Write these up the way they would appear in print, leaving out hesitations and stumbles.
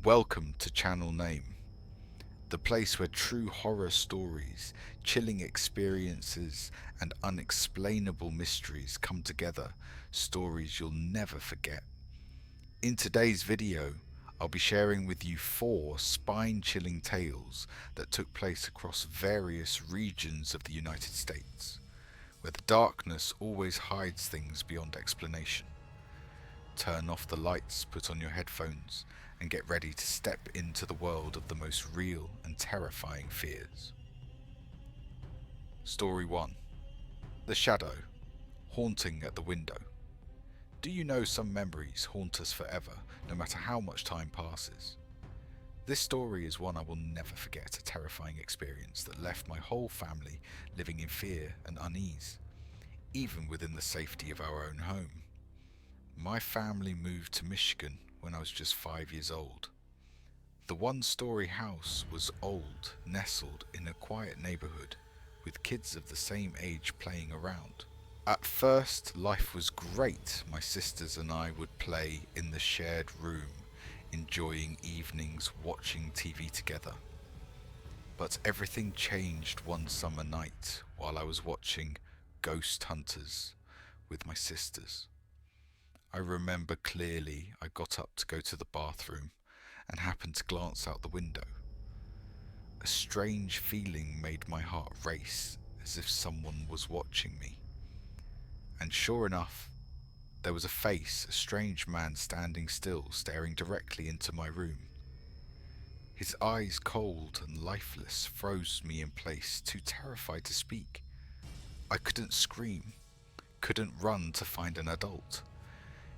Welcome to Channel Name, the place where true horror stories, chilling experiences, and unexplainable mysteries come together, stories you'll never forget. In today's video, I'll be sharing with you 4 spine-chilling tales that took place across various regions of the United States, where the darkness always hides things beyond explanation. Turn off the lights, put on your headphones, and get ready to step into the world of the most real and terrifying fears. Story 1. The Shadow, Haunting at the Window. Do you know some memories haunt us forever, no matter how much time passes? This story is one I will never forget, a terrifying experience that left my whole family living in fear and unease, even within the safety of our own home. My family moved to Michigan when I was just 5 years old. The one-story house was old, nestled in a quiet neighborhood, with kids of the same age playing around. At first, life was great. My sisters and I would play in the shared room, enjoying evenings watching TV together. But everything changed one summer night while I was watching Ghost Hunters with my sisters. I remember clearly I got up to go to the bathroom and happened to glance out the window. A strange feeling made my heart race, as if someone was watching me. And sure enough, there was a face, a strange man standing still, staring directly into my room. His eyes, cold and lifeless, froze me in place, too terrified to speak. I couldn't scream, couldn't run to find an adult.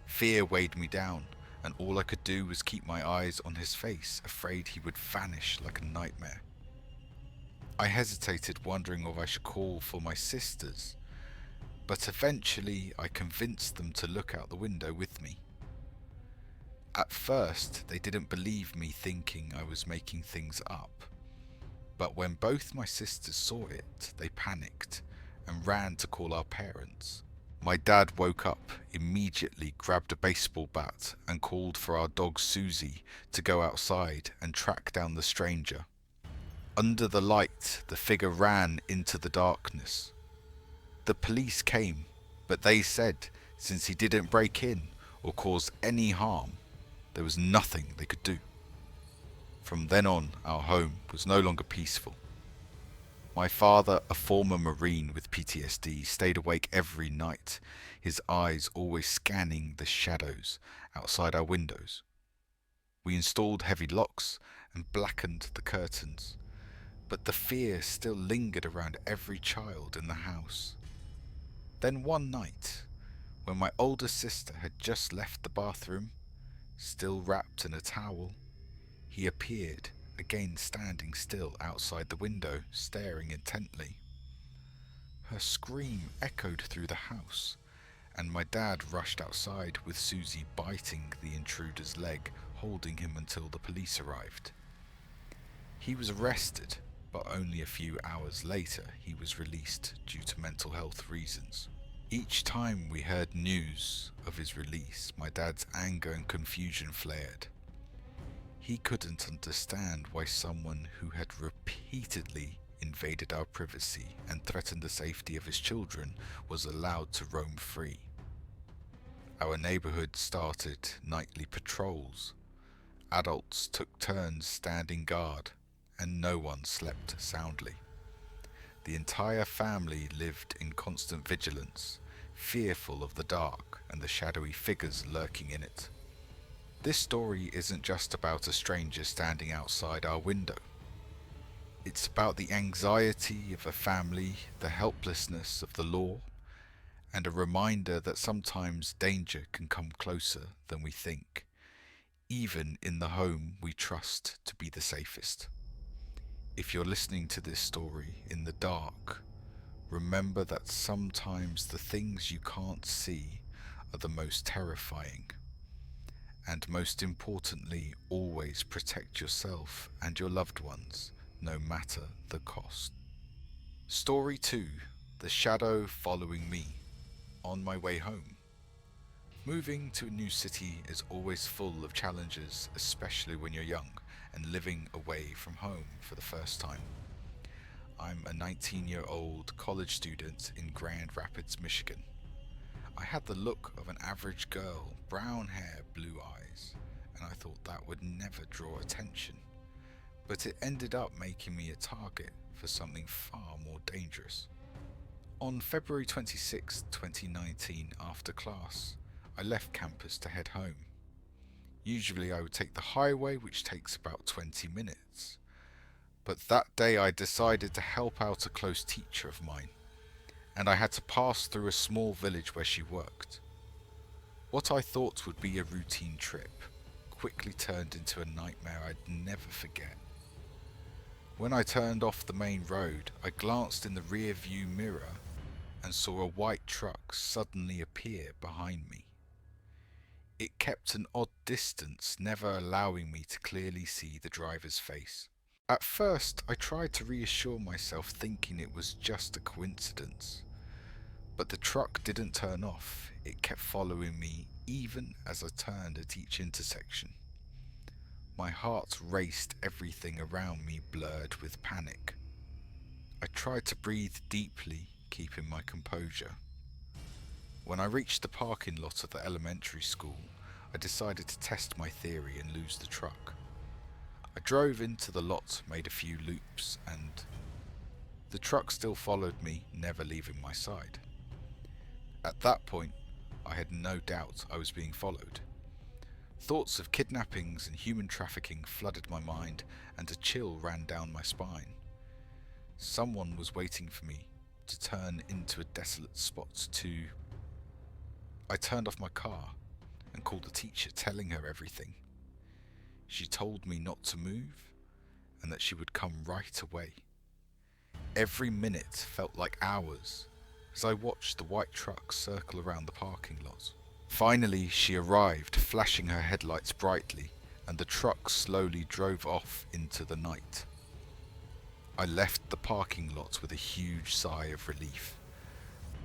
Fear weighed me down, and all I could do was keep my eyes on his face, afraid he would vanish like a nightmare. I hesitated, wondering if I should call for my sisters, but eventually I convinced them to look out the window with me. At first, they didn't believe me, thinking I was making things up. But when both my sisters saw it, they panicked and ran to call our parents. My dad woke up, immediately grabbed a baseball bat and called for our dog Susie to go outside and track down the stranger. Under the light, the figure ran into the darkness. The police came, but they said since he didn't break in or cause any harm, there was nothing they could do. From then on, our home was no longer peaceful. My father, a former Marine with PTSD, stayed awake every night, his eyes always scanning the shadows outside our windows. We installed heavy locks and blackened the curtains, but the fear still lingered around every child in the house. Then one night, when my older sister had just left the bathroom, still wrapped in a towel, he appeared, again standing still outside the window, staring intently. Her scream echoed through the house, and my dad rushed outside with Susie biting the intruder's leg, holding him until the police arrived. He was arrested, but only a few hours later he was released due to mental health reasons. Each time we heard news of his release, my dad's anger and confusion flared. He couldn't understand why someone who had repeatedly invaded our privacy and threatened the safety of his children was allowed to roam free. Our neighborhood started nightly patrols. Adults took turns standing guard, and no one slept soundly. The entire family lived in constant vigilance, fearful of the dark and the shadowy figures lurking in it. This story isn't just about a stranger standing outside our window. It's about the anxiety of a family, the helplessness of the law, and a reminder that sometimes danger can come closer than we think, even in the home we trust to be the safest. If you're listening to this story in the dark, remember that sometimes the things you can't see are the most terrifying. And most importantly, always protect yourself and your loved ones, no matter the cost. Story 2. The Shadow Following Me. On my way home. Moving to a new city is always full of challenges, especially when you're young and living away from home for the first time. I'm a 19-year-old college student in Grand Rapids, Michigan. I had the look of an average girl, brown hair, blue eyes, and I thought that would never draw attention. But it ended up making me a target for something far more dangerous. On February 26, 2019, after class, I left campus to head home. Usually I would take the highway, which takes about 20 minutes. But that day I decided to help out a close teacher of mine, and I had to pass through a small village where she worked. What I thought would be a routine trip quickly turned into a nightmare I'd never forget. When I turned off the main road, I glanced in the rear view mirror and saw a white truck suddenly appear behind me. It kept an odd distance, never allowing me to clearly see the driver's face. At first, I tried to reassure myself, thinking it was just a coincidence. But the truck didn't turn off. It kept following me even as I turned at each intersection. My heart raced, everything around me blurred with panic. I tried to breathe deeply, keeping my composure. When I reached the parking lot of the elementary school, I decided to test my theory and lose the truck. I drove into the lot, made a few loops, and the truck still followed me, never leaving my side. At that point, I had no doubt I was being followed. Thoughts of kidnappings and human trafficking flooded my mind, and a chill ran down my spine. Someone was waiting for me to turn into a desolate spot I turned off my car and called the teacher, telling her everything. She told me not to move and that she would come right away. Every minute felt like hours as I watched the white truck circle around the parking lot. Finally, she arrived, flashing her headlights brightly, and the truck slowly drove off into the night. I left the parking lot with a huge sigh of relief,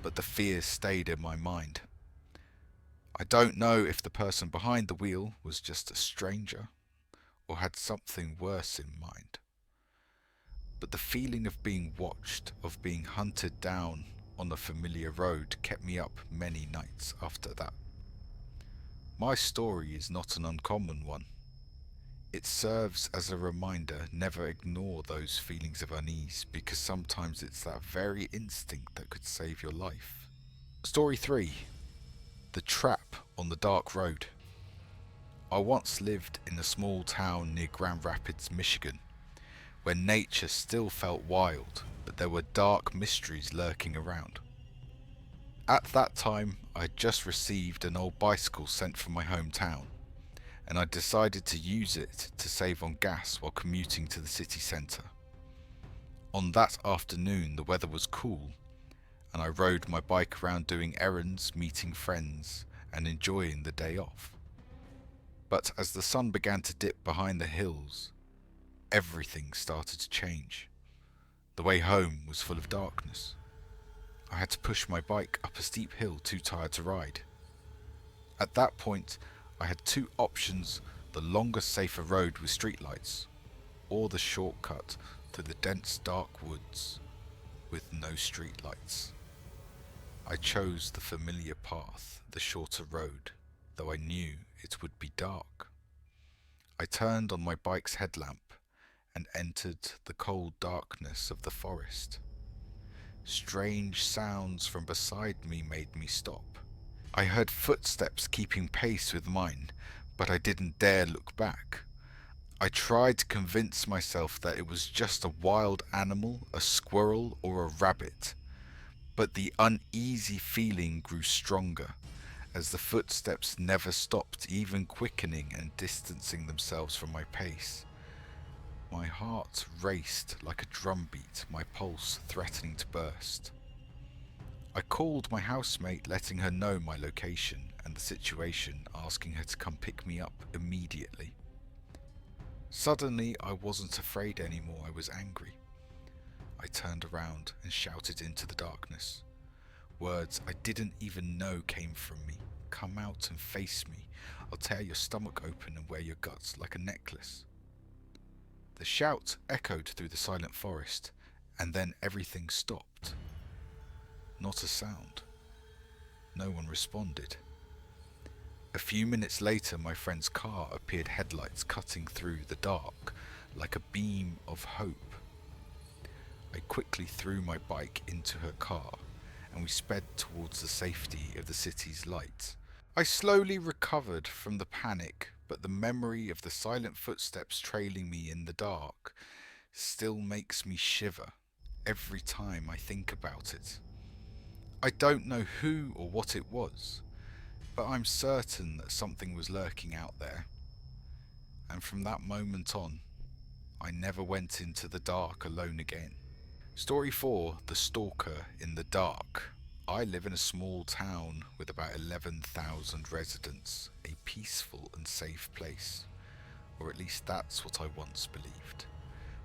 but the fear stayed in my mind. I don't know if the person behind the wheel was just a stranger or had something worse in mind. But the feeling of being watched, of being hunted down on a familiar road, kept me up many nights after that. My story is not an uncommon one. It serves as a reminder, never ignore those feelings of unease, because sometimes it's that very instinct that could save your life. Story 3. The Trap on the Dark Road. I once lived in a small town near Grand Rapids, Michigan, where nature still felt wild, but there were dark mysteries lurking around. At that time, I had just received an old bicycle sent from my hometown, and I decided to use it to save on gas while commuting to the city centre. On that afternoon, the weather was cool, and I rode my bike around doing errands, meeting friends, and enjoying the day off. But as the sun began to dip behind the hills, everything started to change. The way home was full of darkness. I had to push my bike up a steep hill, too tired to ride. At that point, I had two options: the longer, safer road with streetlights, or the shortcut through the dense, dark woods with no streetlights. I chose the familiar path, the shorter road, though I knew it would be dark. I turned on my bike's headlamp and entered the cold darkness of the forest. Strange sounds from beside me made me stop. I heard footsteps keeping pace with mine, but I didn't dare look back. I tried to convince myself that it was just a wild animal, a squirrel or a rabbit, but the uneasy feeling grew stronger as the footsteps never stopped, even quickening and distancing themselves from my pace. My heart raced like a drumbeat, my pulse threatening to burst. I called my housemate, letting her know my location and the situation, asking her to come pick me up immediately. Suddenly, I wasn't afraid anymore, I was angry. I turned around and shouted into the darkness. Words I didn't even know came from me, come out and face me, I'll tear your stomach open and wear your guts like a necklace." The shout echoed through the silent forest, and then everything stopped. Not a sound. No one responded. A few minutes later, my friend's car appeared, headlights cutting through the dark like a beam of hope. I quickly threw my bike into her car, and we sped towards the safety of the city's lights. I slowly recovered from the panic, but the memory of the silent footsteps trailing me in the dark still makes me shiver every time I think about it. I don't know who or what it was, but I'm certain that something was lurking out there. And from that moment on, I never went into the dark alone again. Story 4, The Stalker in the Dark. I live in a small town with about 11,000 residents, a peaceful and safe place. Or at least that's what I once believed.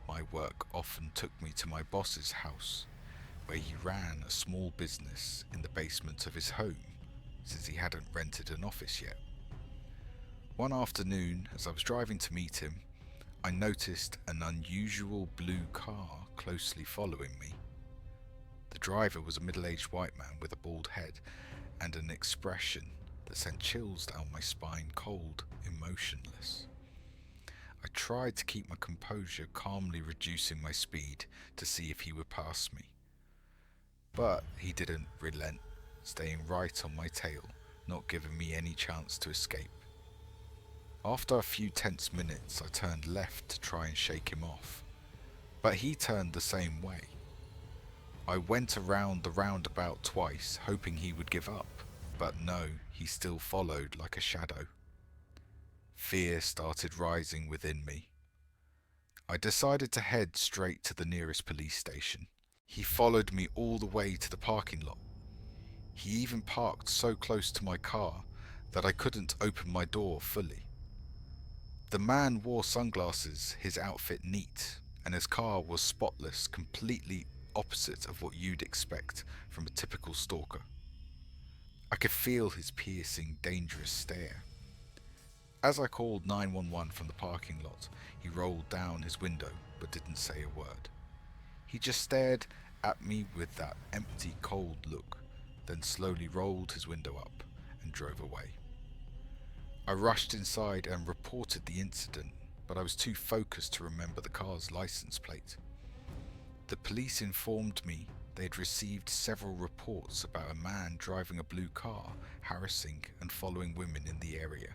My work often took me to my boss's house, where he ran a small business in the basement of his home, since he hadn't rented an office yet. One afternoon, as I was driving to meet him, I noticed an unusual blue car closely following me. The driver was a middle-aged white man with a bald head and an expression that sent chills down my spine, cold, emotionless. I tried to keep my composure, calmly reducing my speed to see if he would pass me. But he didn't relent, staying right on my tail, not giving me any chance to escape. After a few tense minutes, I turned left to try and shake him off, but he turned the same way. I went around the roundabout twice, hoping he would give up, but no, he still followed like a shadow. Fear started rising within me. I decided to head straight to the nearest police station. He followed me all the way to the parking lot. He even parked so close to my car that I couldn't open my door fully. The man wore sunglasses, his outfit neat, and his car was spotless, completely opposite of what you'd expect from a typical stalker. I could feel his piercing, dangerous stare. As I called 911 from the parking lot, he rolled down his window but didn't say a word. He just stared at me with that empty, cold look, then slowly rolled his window up and drove away. I rushed inside and reported the incident, but I was too focused to remember the car's license plate. The police informed me they had received several reports about a man driving a blue car, harassing and following women in the area.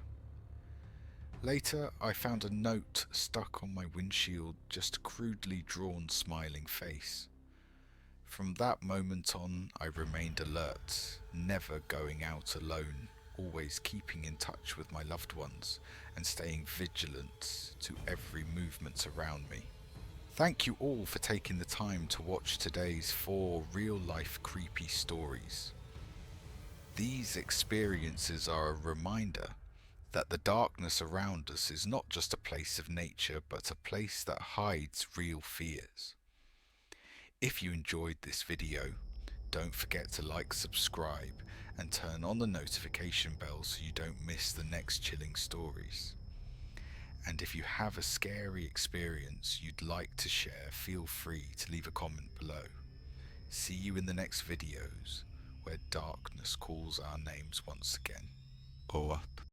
Later, I found a note stuck on my windshield, just a crudely drawn smiling face. From that moment on, I remained alert, never going out alone, always keeping in touch with my loved ones and staying vigilant to every movement around me. Thank you all for taking the time to watch today's 4 real-life creepy stories. These experiences are a reminder that the darkness around us is not just a place of nature, but a place that hides real fears. If you enjoyed this video, don't forget to like, subscribe, and turn on the notification bell so you don't miss the next chilling stories. And if you have a scary experience you'd like to share, feel free to leave a comment below. See you in the next videos, where darkness calls our names once again. Over.